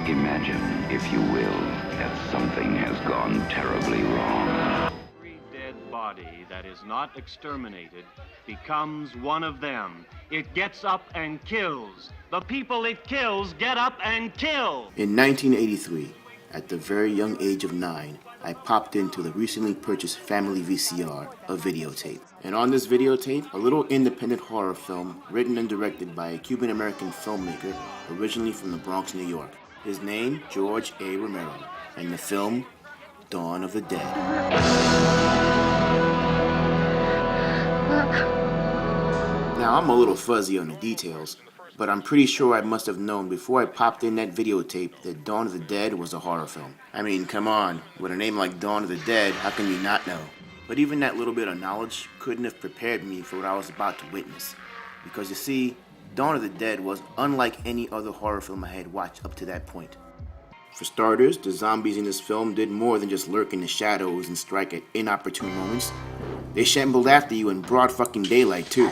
Imagine, if you will, that something has gone terribly wrong. Every dead body that is not exterminated becomes one of them. It gets up and kills. The people it kills get up and kill. In 1983, at the very young age of 9, I popped into the recently purchased family VCR, a videotape. And on this videotape, a little independent horror film written and directed by a Cuban-American filmmaker originally from the Bronx, New York. His name, George A. Romero, and the film, Dawn of the Dead. Now, I'm a little fuzzy on the details, but I'm pretty sure I must have known before I popped in that videotape that Dawn of the Dead was a horror film. I mean, come on, with a name like Dawn of the Dead, how can you not know? But even that little bit of knowledge couldn't have prepared me for what I was about to witness. Because you see, Dawn of the Dead was unlike any other horror film I had watched up to that point. For starters, the zombies in this film did more than just lurk in the shadows and strike at inopportune moments. They shambled after you in broad fucking daylight too.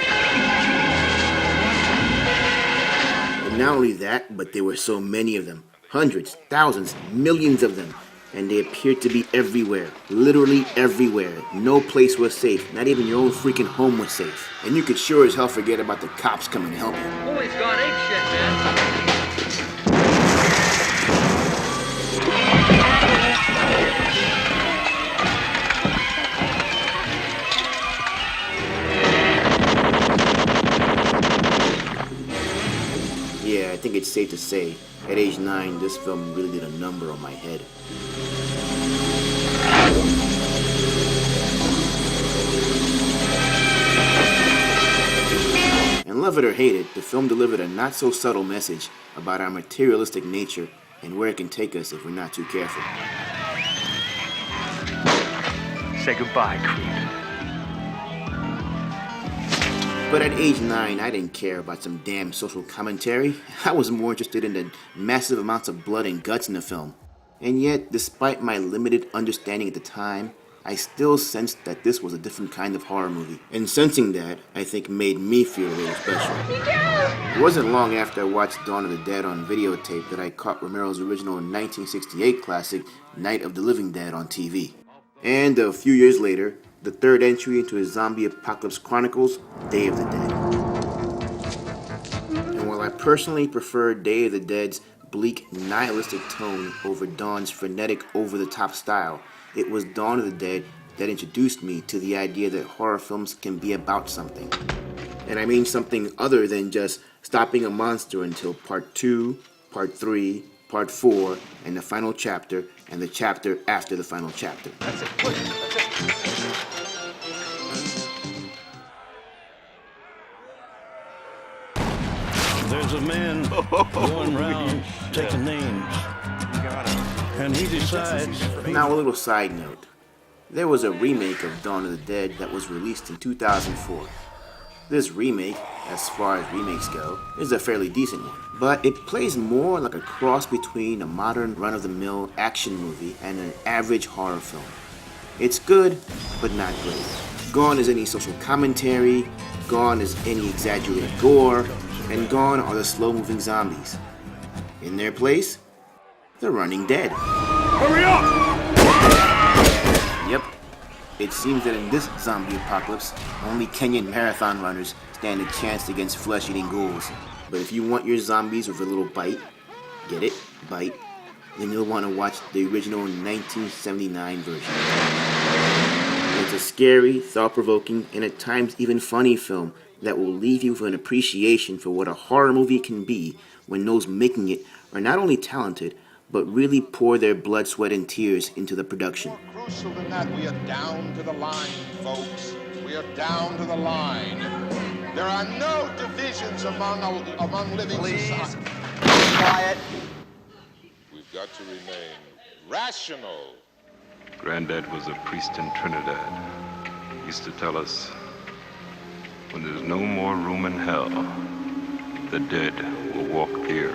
And not only that, but there were so many of them. Hundreds, thousands, millions of them. And they appeared to be everywhere. Literally everywhere. No place was safe. Not even your own freaking home was safe. And you could sure as hell forget about the cops coming to help you. Oh, he's gone ape shit, man. Yeah, I think it's safe to say, at age 9, this film really did a number on my head. And love it or hate it, the film delivered a not-so-subtle message about our materialistic nature and where it can take us if we're not too careful. Say goodbye, creep. But at age 9, I didn't care about some damn social commentary. I was more interested in the massive amounts of blood and guts in the film. And yet, despite my limited understanding at the time, I still sensed that this was a different kind of horror movie. And sensing that, I think, made me feel a little special. Miguel! It wasn't long after I watched Dawn of the Dead on videotape that I caught Romero's original 1968 classic, Night of the Living Dead, on TV. And a few years later, the third entry into his zombie apocalypse chronicles, Day of the Dead. And while I personally prefer Day of the Dead's bleak, nihilistic tone over Dawn's frenetic, over-the-top style, it was Dawn of the Dead that introduced me to the idea that horror films can be about something. And I mean something other than just stopping a monster until part 2, part 3, part 4, and the final chapter, and the chapter after the final chapter. That's it. Push. That's it. There's a man going around taking names, and he decides... Now a little side note. There was a remake of Dawn of the Dead that was released in 2004. This remake, as far as remakes go, is a fairly decent one. But it plays more like a cross between a modern run-of-the-mill action movie and an average horror film. It's good, but not great. Gone is any social commentary, gone is any exaggerated gore, and gone are the slow-moving zombies. In their place, the running dead. Hurry up! Yep. It seems that in this zombie apocalypse, only Kenyan marathon runners stand a chance against flesh-eating ghouls. But if you want your zombies with a little bite, get it? Bite? Then you'll want to watch the original 1979 version. It's a scary, thought-provoking, and at times even funny film that will leave you with an appreciation for what a horror movie can be when those making it are not only talented, but really pour their blood, sweat, and tears into the production. More crucial than that, we are down to the line, folks. We are down to the line. There are no divisions among living society. Quiet. We've got to remain rational. Granddad was a priest in Trinidad. He used to tell us, when there's no more room in hell, the dead will walk here.